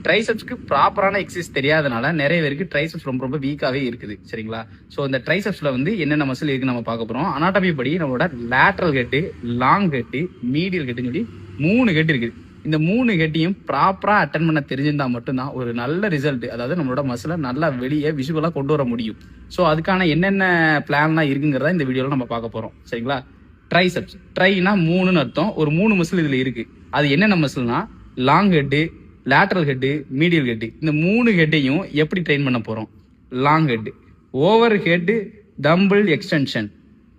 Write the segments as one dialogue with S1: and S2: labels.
S1: ட்ரைசெப்ஸ்க்கு ப்ராப்பரான எக்ஸசைஸ் தெரியாதனால நிறைய பேருக்கு ட்ரைசெப்ஸ் ரொம்ப ரொம்ப வீக்காவே இருக்குது. சரிங்களா? ஸோ இந்த ட்ரைசெப்ஸ்ல வந்து என்னென்ன மசில் இருக்கு நம்ம பார்க்க போறோம். அனாட்டமி படி நம்மளோட lateral head, long head, medial ஹெட்னு சொல்லி 3 ஹெட் இருக்குது. இந்த 3 ஹெட்டையும் ப்ராப்பரா அட்டன் பண்ண தெரிஞ்சிருந்தா மட்டும்தான் ஒரு நல்ல ரிசல்ட், அதாவது நம்மளோட மசிலை நல்லா வெளியே விஷுவலா கொண்டு வர முடியும். ஸோ அதுக்கான என்னென்ன பிளான்லாம் இருக்குங்கிறத இந்த வீடியோல நம்ம பார்க்க போறோம். சரிங்களா? ட்ரைசெப்ஸ், ட்ரைனா 3ன்னு அர்த்தம். ஒரு 3 மசில் இதுல இருக்கு. அது என்னென்ன மசில்னா long head, lateral head, medial head. இந்த 3 ஹெட்டையும் எப்படி ட்ரெயின் பண்ண போறோம். Long head, over head dumbbell extension,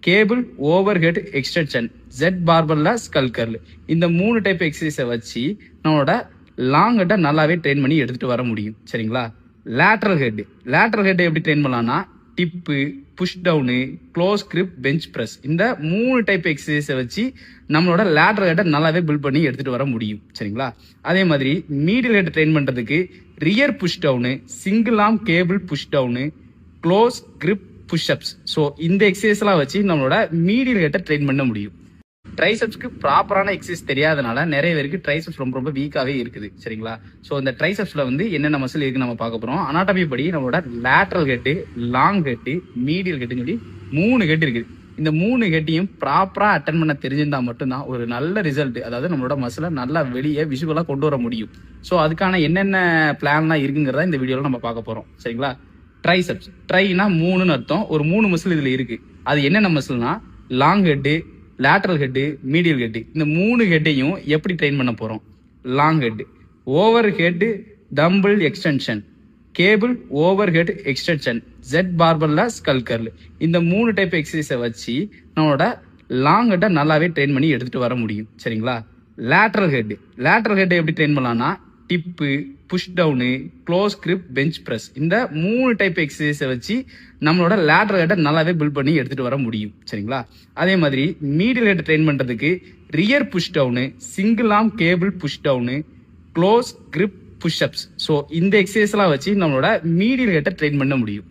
S1: cable over head extension, ஜெட் பார்பல்ல ஸ்கல் கர்ல். இந்த 3 டைப் எக்ஸசைஸை வச்சு நம்மளோட லாங் ஹெட்டை நல்லாவே ட்ரெயின் பண்ணி எடுத்துட்டு வர முடியும். சரிங்களா? லேட்டரல் ஹெட், லேட்டரல் ஹெட்டை எப்படி ட்ரெயின் பண்ணலாம்னா dip, push down, close grip, bench press. இந்த 3 டைப் எக்ஸசைஸை வச்சு நம்மளோட லேட்டரல் ஹெட்டை நல்லாவே பில்ட் பண்ணி எடுத்துட்டு வர முடியும். சரிங்களா? அதே மாதிரி மீடியல் ஹெட் ட்ரெயின் பண்றதுக்கு rear push down, single arm cable push down, close grip, pushups. So இந்த எக்ஸசைஸ்லாம் வச்சு நம்மளோட மீடியல் ஹெட்டை ட்ரெயின் பண்ண முடியும். ட்ரைசெப்ஸ்க்கு ப்ராப்பரான எக்ஸசைஸ் தெரியாதனால நிறைய பேருக்கு ட்ரைசெப்ஸ் ரொம்ப ரொம்ப வீக்காவே இருக்குது. சரிங்களா? ஸோ இந்த ட்ரைசெப்ஸ்ல வந்து என்னென்ன மசில் இருக்கு நம்ம பார்க்க போறோம். அனாட்டமி படி நம்மளோட lateral head, long head, medial ஹெட்னு சொல்லி 3 ஹெட் இருக்குது. இந்த 3 ஹெட்டையும் ப்ராப்பரா அட்டன் பண்ண தெரிஞ்சிருந்தா மட்டும்தான் ஒரு நல்ல ரிசல்ட், அதாவது நம்மளோட மசிலை நல்லா வெளியே விஷுவலா கொண்டு வர முடியும். ஸோ அதுக்கான என்னென்ன பிளான்லாம் இருக்குங்கிறத இந்த வீடியோல நம்ம பார்க்க போறோம். சரிங்களா? ட்ரைசெப்ஸ், ட்ரைனா 3ன்னு அர்த்தம். ஒரு 3 மசில் இதுல இருக்கு. அது என்னென்ன மசில்னா long head, lateral head, medial head. இந்த 3 ஹெட்டையும் எப்படி ட்ரெயின் பண்ண போறோம். Long head, over head dumbbell extension, cable over head extension, ஜெட் பார்பல்ல ஸ்கல் கர்ல். இந்த 3 டைப் எக்ஸசைஸை வச்சு நம்மளோட லாங் ஹெட்டை நல்லாவே ட்ரெயின் பண்ணி எடுத்துட்டு வர முடியும். சரிங்களா? லேட்டரல் ஹெட், லேட்டரல் ஹெட்டை எப்படி ட்ரெயின் பண்ணலாம்னா dip, push down, close grip, bench press. இந்த 3 டைப் எக்ஸசைஸை வச்சு நம்மளோட லேட்டரல் ஹெட்டை நல்லாவே பில்ட் பண்ணி எடுத்துட்டு வர முடியும். சரிங்களா? அதே மாதிரி மீடியல் ஹெட் ட்ரெயின் பண்றதுக்கு rear push down, single arm cable push down, close grip, pushups. So இந்த எக்ஸசைஸ்லாம் வச்சு நம்மளோட மீடியல் ஹெட்டை ட்ரெயின் பண்ண முடியும்.